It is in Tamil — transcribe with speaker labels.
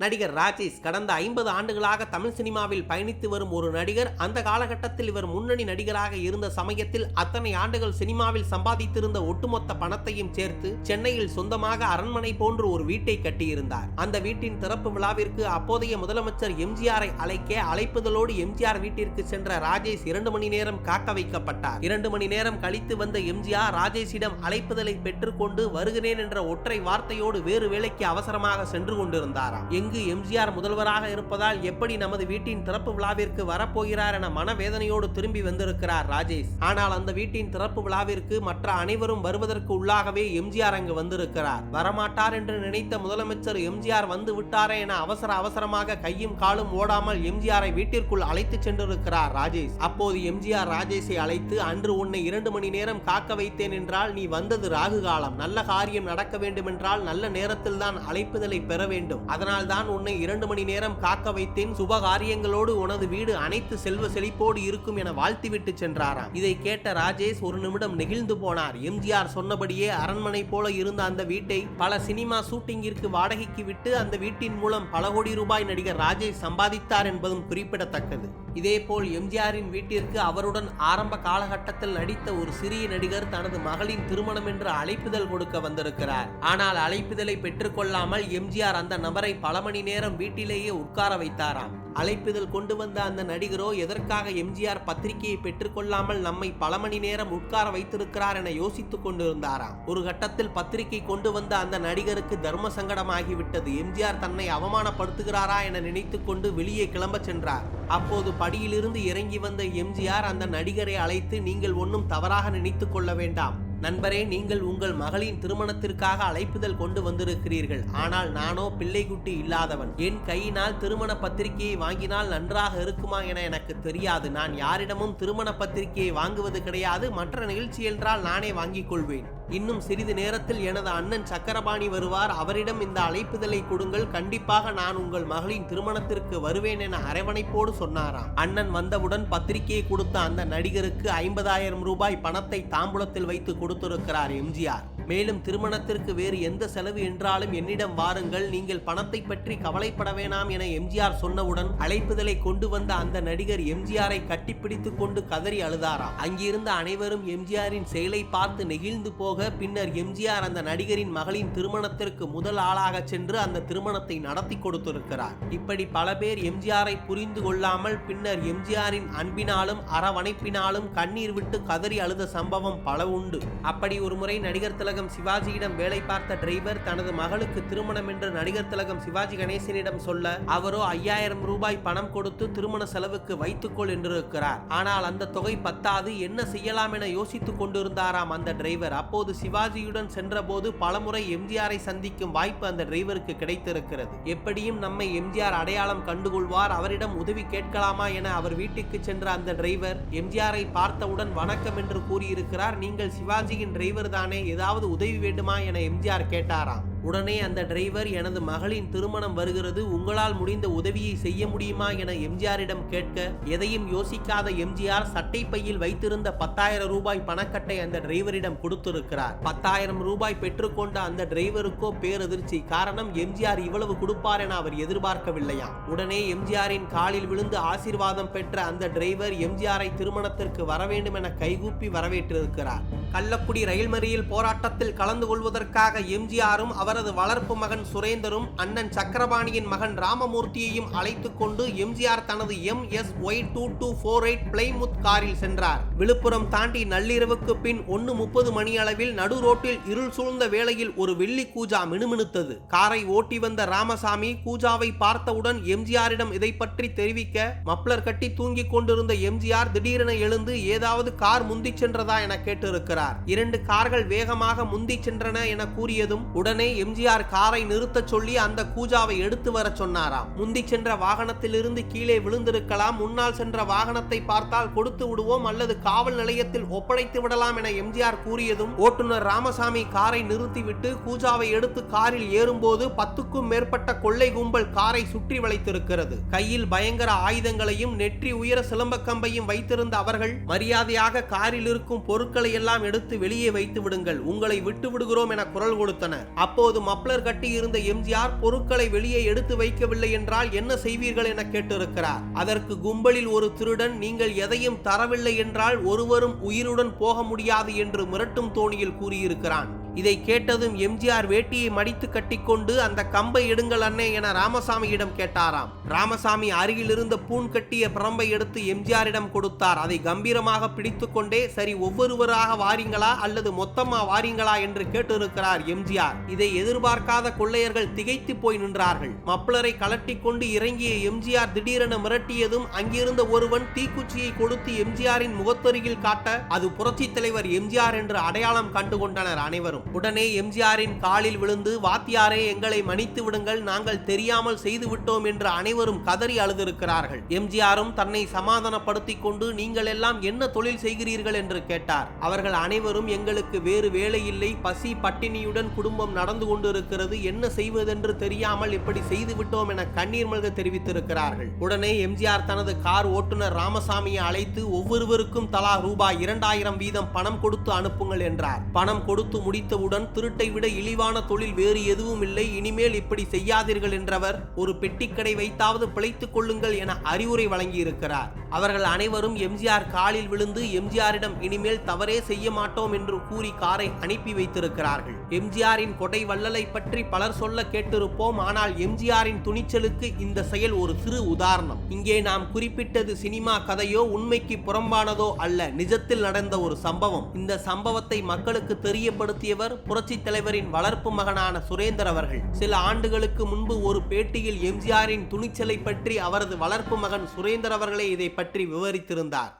Speaker 1: நடிகர் ராஜேஷ் கடந்த 50 ஆண்டுகளாக தமிழ் சினிமாவில் பயணித்து வரும் ஒரு நடிகர். அந்த காலகட்டத்தில் இவர் முன்னணி நடிகராக இருந்த சமயத்தில் அத்தனை ஆண்டுகள் சினிமாவில் சம்பாதித்திருந்த ஒட்டுமொத்த பணத்தையும் சேர்த்து சென்னையில் சொந்தமாக அரண்மனை போன்று ஒரு வீட்டை கட்டியிருந்தார். அந்த வீட்டின் திறப்பு விழாவிற்கு அப்போதைய முதலமைச்சர் எம்ஜிஆரை அழைக்க அழைப்புதலோடு எம்ஜிஆர் வீட்டிற்கு சென்ற ராஜேஷ் 2 மணி நேரம் காக்க வைக்கப்பட்டார். 2 மணி நேரம் கழித்து வந்த எம்ஜிஆர் ராஜேஷிடம் அழைப்புதலை பெற்றுக்கொண்டு வருகிறேன் என்ற ஒற்றை வார்த்தையோடு வேறு வேலைக்கு அவசரமாக சென்று கொண்டிருந்தாராம். எம்ஜிஆர் முதல்வராக இருப்பதால் எப்படி நமது வீட்டின் திறப்பு விழாவிற்கு வரப்போகிறார் என மனவேதனையோடு திரும்பி வந்திருக்கிறார் ராஜேஷ். ஆனால் அந்த வீட்டின் திறப்பு விழாவிற்கு மற்ற அனைவரும் வருவதற்கு உள்ளாகவே எம்ஜிஆர் அங்கு வந்திருக்கிறார். வரமாட்டார் என்று நினைத்த முதலமைச்சர் எம்ஜிஆர் வந்து விட்டாரே என அவசரமாக கையும் காலும் ஓடாமல் எம்ஜிஆரை வீட்டிற்குள் அழைத்து சென்றிருக்கிறார் ராஜேஷ். அப்போது எம்ஜிஆர் ராஜேஷை அழைத்து, அன்று உன்னை 2 மணி நேரம் காக்க வைத்தேன் என்றால் நீ வந்தது ராகு காலம். நல்ல காரியம் நடக்க வேண்டும் என்றால் நல்ல நேரத்தில் தான் அழைப்புதலை பெற வேண்டும். அதனால் தான் உன்னை 2 மணி நேரம் காக்க வைத்தேன். சுப காரியங்களோடு உனது வீடு அனைத்து செல்வ செழிப்போடு இருக்கும் என வாழ்த்திவிட்டு சென்றாராம். இதை கேட்ட ராஜேஷ் ஒரு நிமிடம் நெகிழ்ந்து போனார். எம்ஜிஆர் சொன்னபடியே அரண்மனை போல இருந்த அந்த வீட்டை பல சினிமா ஷூட்டிங்கிற்கு வாடகைக்கு விட்டு அந்த வீட்டின் மூலம் பல கோடி ரூபாய் நடிகர் ராஜேஷ் சம்பாதித்தார் என்பதும் குறிப்பிடத்தக்கது. இதேபோல் எம்ஜிஆரின் வீட்டிற்கு அவருடன் ஆரம்ப காலகட்டத்தில் நடித்த ஒரு சிறிய நடிகர் தனது மகளின் திருமணம் என்று அழைப்புதல் கொடுக்க வந்திருக்கிறார். ஆனால் அழைப்புதலை பெற்றுக்கொள்ளாமல் எம்ஜிஆர் அந்த நபரை பல மணி நேரம் வீட்டிலேயே உட்கார வைத்தாராம். அழைப்புதல் கொண்டு வந்த அந்த நடிகரோ எதற்காக எம்ஜிஆர் பத்திரிகையை பெற்றுக்கொள்ளாமல் நம்மை பல மணி நேரம் உட்கார வைத்திருக்கிறார் என யோசித்துக் கொண்டிருந்தாராம். ஒரு கட்டத்தில் பத்திரிகை கொண்டு வந்த அந்த நடிகருக்கு தர்ம சங்கடமாகிவிட்டது. எம்ஜிஆர் தன்னை அவமானப்படுத்துகிறாரா என நினைத்துக் கொண்டு வெளியே கிளம்ப சென்றார். அப்போது படியிலிருந்து இறங்கி வந்த எம்ஜிஆர் அந்த நடிகரை அழைத்து, நீங்கள் ஒன்றும் தவறாக நினைத்துக் கொள்ள வேண்டாம் நண்பரே, நீங்கள் உங்கள் மகளின் திருமணத்திற்காக அழைப்புதல் கொண்டு வந்திருக்கிறீர்கள். ஆனால் நானோ பிள்ளைக்குட்டி இல்லாதவன். என் கையினால் திருமண பத்திரிகையை வாங்கினால் நன்றாக இருக்குமா என எனக்கு தெரியாது. நான் யாரிடமும் திருமண பத்திரிகையை வாங்குவது கிடையாது. மற்ற நிகழ்ச்சி என்றால் நானே வாங்கிக் கொள்வேன். இன்னும் சிறிது நேரத்தில் எனது அண்ணன் சக்கரபாணி வருவார். அவரிடம் இந்த அழைப்புதலை கொடுங்கள். கண்டிப்பாக நான் உங்கள் மகளின் திருமணத்திற்கு வருவேன் என அரவணைப்போடு சொன்னாராம். அண்ணன் வந்தவுடன் பத்திரிகையை கொடுத்த அந்த நடிகருக்கு 50,000 ரூபாய் பணத்தை தாம்பூலத்தில் வைத்து கொடுத்திருக்கிறார் எம்ஜிஆர். மேலும் திருமணத்திற்கு வேறு எந்த செலவு என்றாலும் என்னிடம் வாருங்கள், நீங்கள் பணத்தை பற்றி கவலைப்பட வேணாம் என எம்ஜிஆர் சொன்னவுடன் அழைப்புதலை கொண்டு வந்த அந்த நடிகர் எம்ஜிஆரை கட்டிப்பிடித்துக் கொண்டு கதறி அழுதாராம். அங்கிருந்த அனைவரும் எம்ஜிஆரின் செயலை பார்த்து நெகிழ்ந்து போக, பின்னர் எம்ஜிஆர் அந்த நடிகரின் மகளின் திருமணத்திற்கு முதல் ஆளாக சென்று அந்த திருமணத்தை நடத்தி கொடுத்திருக்கிறார். இப்படி பல பேர் எம்ஜிஆரை புரிந்து கொள்ளாமல் பின்னர் எம்ஜிஆரின் அன்பினாலும் அரவணைப்பினாலும் கண்ணீர் விட்டு கதறி அழுத சம்பவம் பல உண்டு. அப்படி ஒரு முறை நடிகர் திலகம் சிவாஜியிடம் வேலை பார்த்த டிரைவர் தனது மகளுக்கு திருமணம் என்று நடிகர் திலகம் சிவாஜி கணேசனிடம் சொல்ல, அவரோ 5,000 ரூபாய் பணம் கொடுத்து திருமண செலவுக்கு வைத்துக்கொள் என்றிருக்கிறார். ஆனால் அந்த தொகை பத்தாது. என்ன செய்யலாம் என யோசித்துக் கொண்டிருந்தாராம் அந்த டிரைவர். அப்போது சிவாஜியுடன் சென்ற போது பலமுறை எம்ஜிஆரை சந்திக்கும் வாய்ப்பு அந்த டிரைவருக்கு கிடைத்திருக்கிறது. எப்படியும் நம்மை எம்ஜிஆர் அடையாளம் கண்டுகொள்வார், அவரிடம் உதவி கேட்கலாமா என அவர் வீட்டுக்கு சென்ற அந்த டிரைவர் எம்ஜிஆரை பார்த்தவுடன் வணக்கம் என்று கூறியிருக்கிறார். நீங்கள் சிவாஜியின் டிரைவர் தானே, ஏதாவது உதவி வேண்டுமா என எம்ஜிஆர் கேட்டாராம். உடனே அந்த டிரைவர், எனது மகளின் திருமணம் வருகிறது, உங்களால் முடிந்த உதவியை செய்ய முடியுமா என எம்ஜிஆரிடம் கேட்க, எதையும் யோசிக்காத எம்ஜிஆர் சட்டை பையில் வைத்திருந்த 10,000 ரூபாய் பணக்கட்டை அந்த டிரைவரிடம் கொடுத்திருக்கிறார். 10,000 ரூபாய் பெற்றுக்கொண்ட அந்த டிரைவருக்கோ பேரதிர்ச்சி. காரணம், எம்ஜிஆர் இவ்வளவு கொடுப்பார் என அவர் எதிர்பார்க்கவில்லையாம். உடனே எம்ஜிஆரின் காலில் விழுந்து ஆசீர்வாதம் பெற்ற அந்த டிரைவர் எம்ஜிஆரை திருமணத்திற்கு வர வேண்டும் என கைகூப்பி வரவேற்றிருக்கிறார். கள்ளக்குடி ரயில் மறியல் போராட்டத்தில் கலந்து கொள்வதற்காக எம்ஜிஆரும் அவரது வளர்ப்பு மகன் சுரேந்தரும் அண்ணன் சக்கரபாணியின் மகன் ராமமூர்த்தியையும் அழைத்துக் கொண்டு எம்ஜிஆர் தனது MSY2248 பிளைமுத் காரில் சென்றார். விழுப்புரம் தாண்டி நள்ளிரவுக்கு பின் 1:30 மணி அளவில் நடு ரோட்டில் இருள் சூழ்ந்த வேளையில் ஒரு வெள்ளி கூஜா மினுமினுத்தது. காரை ஓட்டி வந்த ராமசாமி கூஜாவை பார்த்தவுடன் எம்ஜிஆரிடம் இதை பற்றி தெரிவிக்க, மப்ளர் கட்டி தூங்கிக் கொண்டிருந்த எம்ஜிஆர் திடீரென எழுந்து, ஏதாவது கார் முந்தி சென்றதா என கேட்டிருக்கிறார். 2 கார்கள் வேகமாக முந்தி சென்றன என கூறியதும் உடனே எம்ஜிஆர் காரை நிறுத்தச் சொல்லி அந்த கூஜாவை எடுத்து வர சொன்னாராம். முந்தி சென்ற வாகனத்திலிருந்து கீழே விழுந்திருக்கலாம், முன்னால் சென்ற வாகனத்தை பார்த்தால் கொடுத்து விடுவோம் அல்லது காவல் நிலையத்தில் ஒப்படைத்து விடலாம் என எம்ஜிஆர் கூறியதும் ஓட்டுநர் ராமசாமி காரை நிறுத்திவிட்டு கூஜாவை எடுத்து காரில் ஏறும்போது 10க்கும் மேற்பட்ட கொள்ளை கும்பல் காரை சுற்றி வளைத்திருக்கிறது. கையில் பயங்கர ஆயுதங்களையும் நெற்றி உயர சிலம்ப கம்பையும் வைத்திருந்த அவர்கள், மரியாதையாக காரில் இருக்கும் பொருட்களை எல்லாம் எடுத்து வெளியே வைத்து விடுங்கள், உங்களை விட்டு விடுகிறோம் என குரல் கொடுத்தனர். அப்போது அப்போது மப்ளர் கட்டி இருந்த எம்ஜிஆர் பொருட்களை வெளியே எடுத்து வைக்கவில்லை என்றால் என்ன செய்வீர்கள் என கேட்டிருக்கிறார். அதற்கு கும்பலில் ஒரு திருடன், நீங்கள் எதையும் தரவில்லை என்றால் ஒருவரும் உயிருடன் போக முடியாது என்று மிரட்டும் தோணியில் கூறியிருக்கிறான். இதை கேட்டதும் எம்ஜிஆர் வேட்டியை மடித்து கட்டிக்கொண்டு அந்த கம்பை எடுங்கள் அண்ணே என ராமசாமியிடம் கேட்டாராம். ராமசாமி அருகில் இருந்த பூன் கட்டிய பிரம்பை எடுத்து எம்ஜிஆரிடம் கொடுத்தார். அதை கம்பீரமாக பிடித்து கொண்டே, சரி ஒவ்வொருவராக வாரீங்களா அல்லது மொத்தமா வாரீங்களா என்று கேட்டிருக்கிறார் எம்ஜிஆர். இதை எதிர்பார்க்காத கொள்ளையர்கள் திகைத்து போய் நின்றார்கள். மப்ளரை கலட்டி கொண்டு இறங்கிய எம்ஜிஆர் திடீரென மிரட்டியதும் அங்கிருந்த ஒருவன் தீக்குச்சியை கொடுத்து எம்ஜிஆரின் முகத்தருகில் காட்ட அது புரட்சி தலைவர் எம்ஜிஆர் என்று அடையாளம் கண்டுகொண்டனர் அனைவரும். உடனே எம்ஜிஆரின் காலில் விழுந்து, வாத்தியாரே எங்களை மன்னித்து விடுங்கள், நாங்கள் தெரியாமல் செய்து விட்டோம் என்று அனைவரும் கதறி அழுதிருக்கிறார்கள். எம்ஜிஆரும் தன்னை சமாதானப்படுத்திக் கொண்டு, நீங்கள் எல்லாம் என்ன தொழில் செய்கிறீர்கள் என்று கேட்டார். அவர்கள் அனைவரும், எங்களுக்கு வேறு வேலை இல்லை, பசி பட்டினியுடன் குடும்பம் நடந்து கொண்டிருக்கிறது, என்ன செய்வதென்று தெரியாமல் இப்படி செய்து விட்டோம் என கண்ணீர் மல்க தெரிவித்திருக்கிறார்கள். உடனே எம்ஜிஆர் தனது கார் ஓட்டுநர் ராமசாமியை அழைத்து, ஒவ்வொருவருக்கும் தலா ரூபாய் 2000 வீதம் பணம் கொடுத்து அனுப்புங்கள் என்றார். பணம் கொடுத்து முடித்தவுடன், திருட்டை விட இழிவான தொழில் வேறு எதுவும் இல்லை, இனிமேல் இப்படி செய்யாதீர்கள் என்றவர், ஒரு பெட்டிக்கடை வைத்தாவது பிழைத்துக் கொள்ளுங்கள் என அறிவுரை வழங்கியிருக்கிறார். அவர்கள் அனைவரும் எம்ஜிஆர் காலில் விழுந்து எம்ஜிஆரிடம் இனிமேல் தவறே செய்ய மாட்டோம் என்று கூறி காரை அனுப்பி வைத்திருக்கிறார்கள். எம்ஜிஆரின் கொடை வள்ளலை பற்றி பலர் சொல்ல கேட்டிருப்போம். ஆனால் எம்ஜிஆரின் துணிச்சலுக்கு இந்த செயல் ஒரு சிறு உதாரணம். இங்கே நாம் குறிப்பிட்டது சினிமா கதையோ உண்மைக்கு புறம்பானதோ அல்ல, நிஜத்தில் நடந்த ஒரு சம்பவம். இந்த சம்பவத்தை மக்களுக்கு தெரியப்படுத்தியவர் புரட்சி தலைவரின் வளர்ப்பு மகனான சுரேந்தர் அவர்கள். சில ஆண்டுகளுக்கு முன்பு ஒரு பேட்டியில் எம்ஜிஆரின் துணிச்சலை பற்றி அவரது வளர்ப்பு மகன் சுரேந்தர் அவர்களே இதை பற்றி விவரித்திருந்தார்.